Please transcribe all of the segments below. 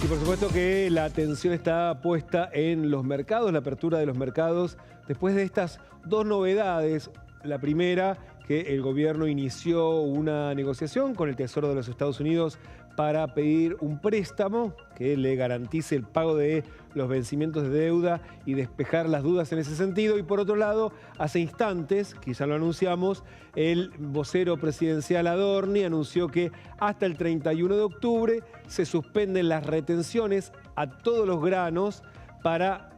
Y por supuesto que la atención está puesta en los mercados, la apertura de los mercados, después de estas dos novedades. La primera, que el gobierno inició una negociación con el Tesoro de los Estados Unidos para pedir un préstamo que le garantice el pago de los vencimientos de deuda y despejar las dudas en ese sentido. Y por otro lado, hace instantes, quizá lo anunciamos, el vocero presidencial Adorni anunció que hasta el 31 de octubre se suspenden las retenciones a todos los granos para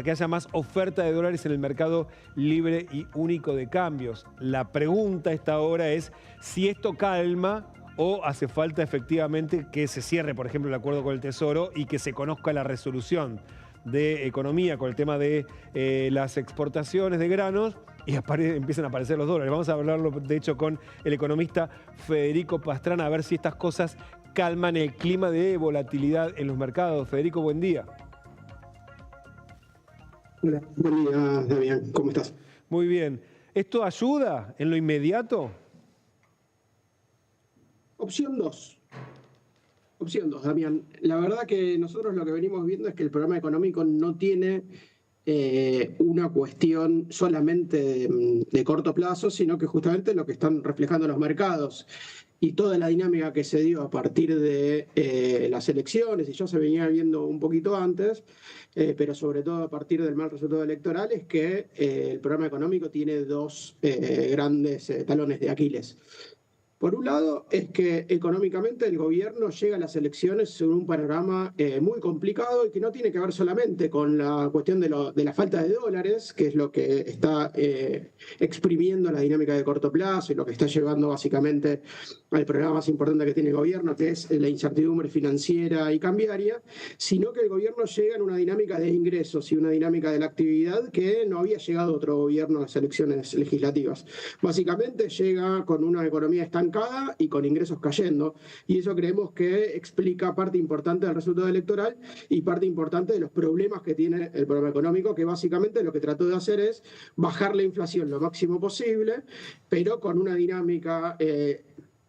que haya más oferta de dólares en el mercado libre y único de cambios. La pregunta a esta hora es si esto calma o hace falta efectivamente que se cierre, por ejemplo, el acuerdo con el Tesoro y que se conozca la resolución de economía con el tema de las exportaciones de granos y empiezan a aparecer los dólares. Vamos a hablarlo, de hecho, con el economista Federico Pastrana, a ver si estas cosas calman el clima de volatilidad en los mercados. Federico, buen día. Hola, buen día, Damián. ¿Cómo estás? Muy bien. ¿Esto ayuda en lo inmediato? Opción 2. Opción 2, Damián. La verdad que nosotros lo que venimos viendo es que el programa económico no tiene una cuestión solamente de corto plazo, sino que justamente lo que están reflejando los mercados y toda la dinámica que se dio a partir de las elecciones, y ya se venía viendo un poquito antes, pero sobre todo a partir del mal resultado electoral, es que el programa económico tiene dos grandes talones de Aquiles. Por un lado, es que económicamente el gobierno llega a las elecciones en un panorama muy complicado y que no tiene que ver solamente con la cuestión de la falta de dólares, que es lo que está exprimiendo la dinámica de corto plazo y lo que está llevando básicamente al problema más importante que tiene el gobierno, que es la incertidumbre financiera y cambiaria, sino que el gobierno llega en una dinámica de ingresos y una dinámica de la actividad que no había llegado otro gobierno a las elecciones legislativas. Básicamente llega con una economía estancada y con ingresos cayendo, y eso creemos que explica parte importante del resultado electoral y parte importante de los problemas que tiene el programa económico, que básicamente lo que trató de hacer es bajar la inflación lo máximo posible, pero con una dinámica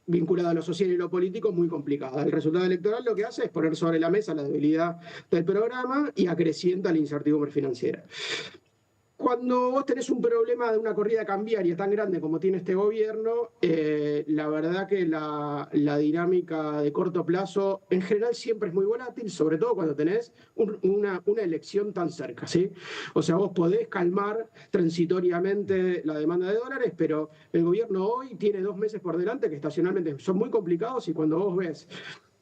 vinculada a lo social y lo político muy complicada. El resultado electoral lo que hace es poner sobre la mesa la debilidad del programa y acrecienta la incertidumbre financiera. Cuando vos tenés un problema de una corrida cambiaria tan grande como tiene este gobierno, la verdad que la dinámica de corto plazo en general siempre es muy volátil, sobre todo cuando tenés una elección tan cerca, ¿sí? O sea, vos podés calmar transitoriamente la demanda de dólares, pero el gobierno hoy tiene 2 meses por delante que estacionalmente son muy complicados, y cuando vos ves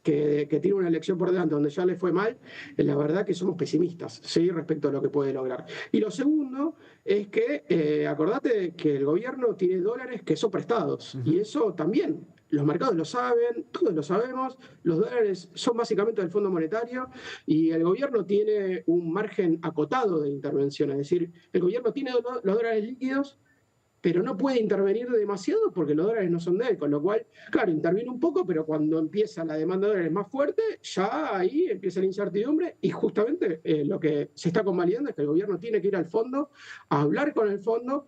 que tiene una elección por delante donde ya le fue mal, la verdad que somos pesimistas, ¿sí?, respecto a lo que puede lograr. Y lo segundo es que acordate que el gobierno tiene dólares que son prestados, y eso también los mercados lo saben, todos lo sabemos. Los dólares son básicamente del Fondo Monetario y el gobierno tiene un margen acotado de intervención, es decir, el gobierno tiene los dólares líquidos, pero no puede intervenir demasiado porque los dólares no son de él, con lo cual, claro, interviene un poco, pero cuando empieza la demanda de dólares más fuerte, ya ahí empieza la incertidumbre, y justamente lo que se está convalidando es que el gobierno tiene que ir al fondo, a hablar con el fondo,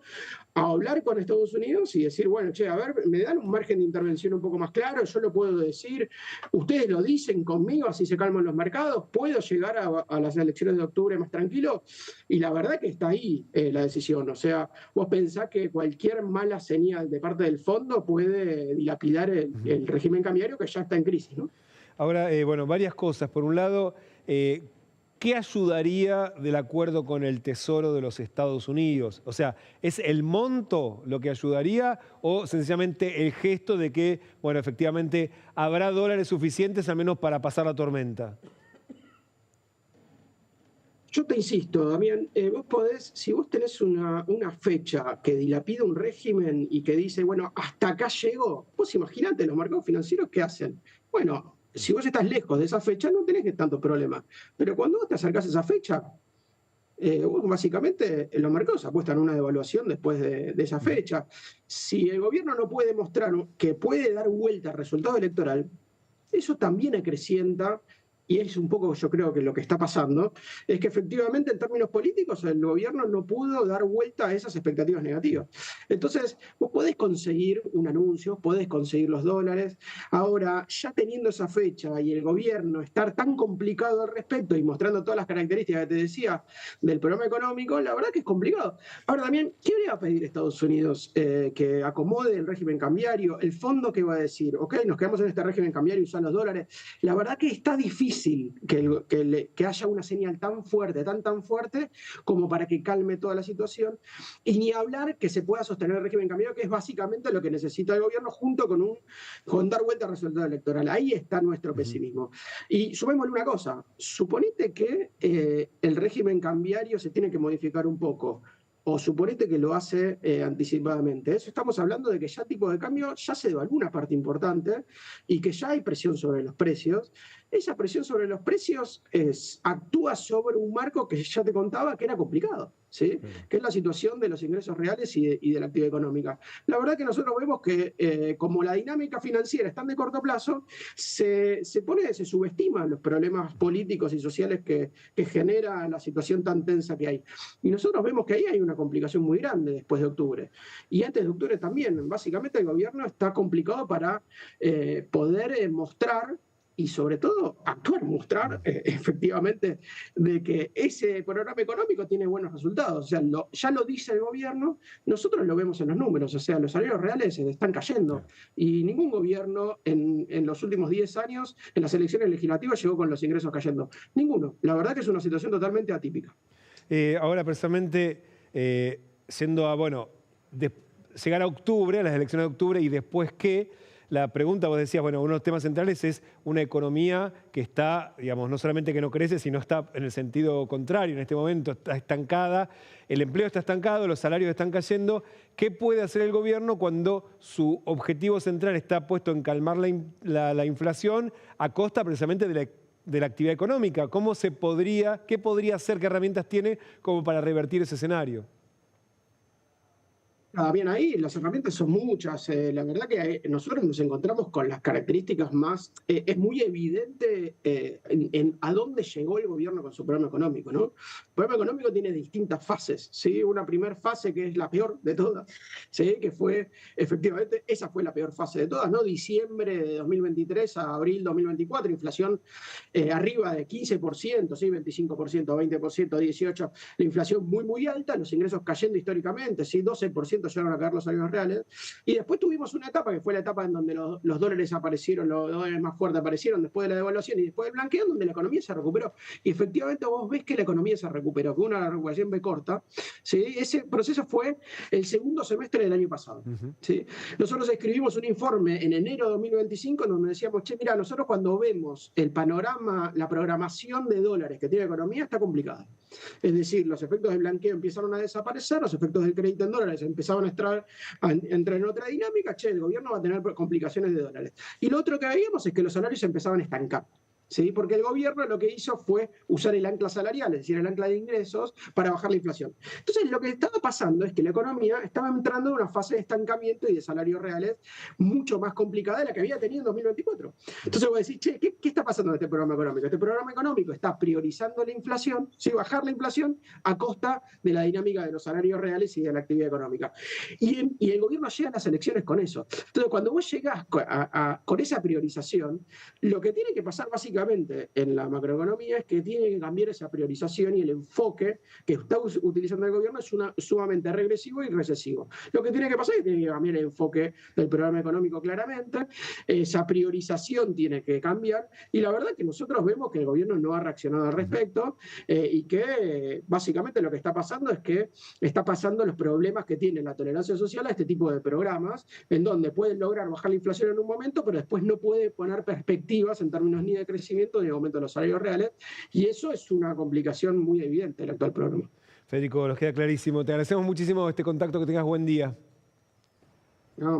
a hablar con Estados Unidos y decir, bueno, che, a ver, me dan un margen de intervención un poco más claro, yo lo puedo decir, ustedes lo dicen conmigo, así se calman los mercados, puedo llegar a las elecciones de octubre más tranquilo. Y la verdad que está ahí la decisión. O sea, vos pensás que cualquier mala señal de parte del fondo puede dilapidar el régimen cambiario que ya está en crisis, ¿no? Ahora, bueno, varias cosas. Por un lado, ¿qué ayudaría del acuerdo con el Tesoro de los Estados Unidos? O sea, ¿es el monto lo que ayudaría o sencillamente el gesto de que, bueno, efectivamente habrá dólares suficientes al menos para pasar la tormenta? Yo te insisto, Damián, vos podés, si vos tenés una fecha que dilapida un régimen y que dice, bueno, hasta acá llegó, vos imaginate los mercados financieros qué hacen. Bueno, si vos estás lejos de esa fecha no tenés tanto problema, pero cuando vos te acercás a esa fecha, vos básicamente los mercados apuestan a una devaluación después de esa fecha. Si el gobierno no puede mostrar que puede dar vuelta al resultado electoral, eso también acrecienta y es un poco yo creo que lo que está pasando, es que efectivamente en términos políticos el gobierno no pudo dar vuelta a esas expectativas negativas. Entonces, vos podés conseguir un anuncio, podés conseguir los dólares. Ahora, ya teniendo esa fecha y el gobierno estar tan complicado al respecto y mostrando todas las características que te decía del programa económico, la verdad que es complicado. Ahora también, ¿qué le va a pedir Estados Unidos? Que acomode el régimen cambiario, el fondo que va a decir, ok, nos quedamos en este régimen cambiario y usar los dólares. La verdad que está difícil que haya una señal tan fuerte, tan fuerte, como para que calme toda la situación, y ni hablar que se pueda sostener el régimen cambiario, que es básicamente lo que necesita el gobierno junto con dar vuelta al resultado electoral. Ahí está nuestro pesimismo. Y sumémosle una cosa, suponete que el régimen cambiario se tiene que modificar un poco, o suponete que lo hace anticipadamente. Eso estamos hablando de que ya el tipo de cambio ya se devaluó una parte importante y que ya hay presión sobre los precios. Esa presión sobre los precios actúa sobre un marco que ya te contaba que era complicado, ¿sí? Que es la situación de los ingresos reales y de la actividad económica. La verdad que nosotros vemos que como la dinámica financiera es tan de corto plazo, se subestiman los problemas políticos y sociales que genera la situación tan tensa que hay. Y nosotros vemos que ahí hay una complicación muy grande después de octubre. Y antes de octubre también. Básicamente el gobierno está complicado para poder mostrar y sobre todo mostrar efectivamente de que ese programa económico tiene buenos resultados. O sea, ya lo dice el gobierno, nosotros lo vemos en los números, o sea, los salarios reales se están cayendo y ningún gobierno en los últimos 10 años en las elecciones legislativas llegó con los ingresos cayendo. Ninguno. La verdad que es una situación totalmente atípica. Ahora, precisamente, siendo a, llegar a octubre, a las elecciones de octubre, y después qué, la pregunta, vos decías, uno de los temas centrales es una economía que está, digamos, no solamente que no crece, sino está en el sentido contrario, en este momento está estancada, el empleo está estancado, los salarios están cayendo. ¿Qué puede hacer el gobierno cuando su objetivo central está puesto en calmar la inflación a costa precisamente de la actividad económica? ¿Qué podría hacer, qué herramientas tiene como para revertir ese escenario? Bien, ahí las herramientas son muchas. La verdad que nosotros nos encontramos con las características más... es muy evidente a dónde llegó el gobierno con su programa económico, ¿no? El programa económico tiene distintas fases, ¿sí? Una primera fase que es la peor de todas, ¿sí? Que fue, efectivamente, esa fue la peor fase de todas, ¿no? Diciembre de 2023 a abril 2024, inflación arriba de 15%, ¿sí? 25%, 20%, 18%, la inflación muy alta, los ingresos cayendo históricamente, ¿sí? 12% llegaron a caer los salarios reales. Y después tuvimos una etapa que fue la etapa en donde los dólares aparecieron, los dólares más fuertes aparecieron después de la devaluación y después del blanqueo, donde la economía se recuperó. Y efectivamente vos ves que la economía se recuperó, que una recuperación B corta. ¿Sí? Ese proceso fue el segundo semestre del año pasado. ¿Sí? Nosotros escribimos un informe en enero de 2025 en donde decíamos, che, mira, nosotros cuando vemos el panorama, la programación de dólares que tiene la economía está complicada. Es decir, los efectos del blanqueo empezaron a desaparecer, los efectos del crédito en dólares empezaron a entrar en otra dinámica, el gobierno va a tener complicaciones de dólares. Y lo otro que veíamos es que los salarios empezaban a estancar. ¿Sí? Porque el gobierno lo que hizo fue usar el ancla salarial, es decir, el ancla de ingresos, para bajar la inflación. Entonces, lo que estaba pasando es que la economía estaba entrando en una fase de estancamiento y de salarios reales mucho más complicada de la que había tenido en 2024. Entonces, vos decís, che, ¿qué está pasando en este programa económico? Este programa económico está priorizando la inflación, ¿sí? Bajar la inflación a costa de la dinámica de los salarios reales y de la actividad económica. Y el gobierno llega a las elecciones con eso. Entonces, cuando vos llegás con esa priorización, lo que tiene que pasar básicamente en la macroeconomía es que tiene que cambiar esa priorización y el enfoque que está utilizando el gobierno es sumamente regresivo y recesivo. Lo que tiene que pasar es que tiene que cambiar el enfoque del programa económico claramente, esa priorización tiene que cambiar y la verdad es que nosotros vemos que el gobierno no ha reaccionado al respecto y que básicamente lo que está pasando es que está pasando los problemas que tiene la tolerancia social a este tipo de programas en donde pueden lograr bajar la inflación en un momento pero después no puede poner perspectivas en términos ni de crecimiento ni de aumento de los salarios reales, y eso es una complicación muy evidente del actual programa. Federico, nos queda clarísimo. Te agradecemos muchísimo este contacto, que tengas buen día.